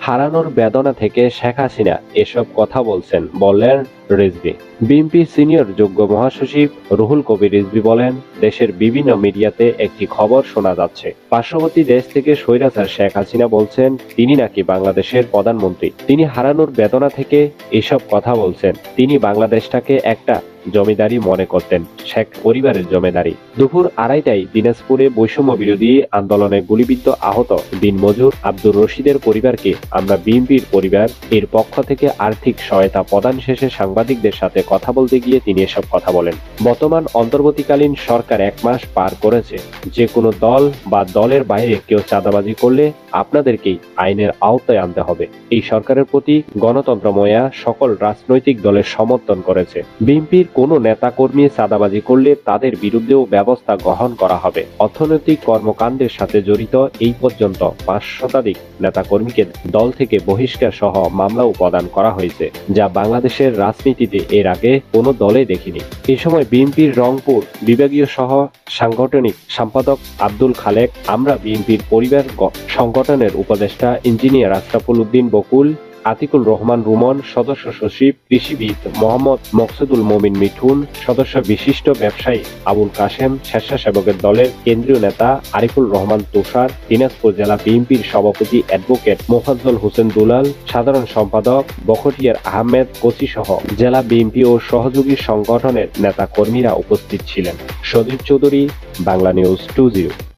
হারানোর বেদনা থেকে শেখ হাসিনা এসব কথা বললেন রিজভী। বিএনপি সিনিয়র যুগ্ম মহাসচিব রুহুল কবির রিজভী বলেন, দেশের বিভিন্ন মিডিয়াতে একটি খবর শোনা যাচ্ছে, পার্শ্ববর্তী দেশ থেকে স্বৈরাচার শেখ হাসিনা বলছেন তিনি নাকি বাংলাদেশের প্রধানমন্ত্রী। তিনি হারানোর বেদনা থেকে এসব কথা বলছেন। তিনি বাংলাদেশটাকে একটা জমিদারি মনে করতেন, শেখ পরিবারের জমিদারি। দুপুর 2:30টায় দিনাজপুরে বৈষম্য বিরোধী আন্দোলনে গুলিবিদ্ধ আহত দিনমজুর আব্দুর রশিদের পরিবারকে আমরা বিএনপির পরিবার এর পক্ষ থেকে আর্থিক সহায়তা প্রদান শেষে সাংবাদিকদের সাথে কথা বলতে গিয়ে তিনি এসব কথা বলেন। বর্তমান অন্তর্বর্তীকালীন সরকার 1 মাস পার করেছে। যে কোনো দল বা দলের বাইরে কেউ চাঁদাবাজি করলে আপনাদেরকেই আইনের আওতায় আনতে হবে। এই সরকারের প্রতি গণতন্ত্রময়া সকল রাজনৈতিক দলের সমর্থন করেছে। বিএনপির কোনো নেতা কর্মী চাঁদাবাজি করলে তাদের বিরুদ্ধেও ব্যবস্থা গ্রহণ করা হবে। অর্থনৈতিক কর্মকাণ্ডের সাথে জড়িত এই পর্যন্ত 5 শতাধিক নেতাকর্মীকে দল থেকে বহিষ্কার সহ মামলাও প্রদান করা হয়েছে, যা বাংলাদেশের রাজনীতিতে এর আগে কোনো দলে দেখিনি। এই সময় বিএনপির রংপুর বিভাগীয় সহ সাংগঠনিক সম্পাদক আব্দুল খালেক, আমরা বিএনপির পরিবার সংগঠনের উপদেষ্টা ইঞ্জিনিয়ার আশরাফুল উদ্দিন বকুল, আতিকুল রহমান রুমন, সদস্য সচিব কৃষিবিদ মোহাম্মদ মকসুদুল মমিন মিঠুন, সদস্য বিশিষ্ট ব্যবসায়ী আবুল কাশেম, স্বেচ্ছাসেবকের দলের কেন্দ্রীয় নেতা আরিফুল রহমান তুষার, দিনাজপুর জেলা বিএনপির সভাপতি অ্যাডভোকেট মোফাজ্জল হোসেন দুলাল, সাধারণ সম্পাদক বখতিয়ার আহমেদ কোচি সহ জেলা বিএনপি ও সহযোগী সংগঠনের নেতা কর্মীরা উপস্থিত ছিলেন। সজীব চৌধুরী, বাংলা নিউজ 20।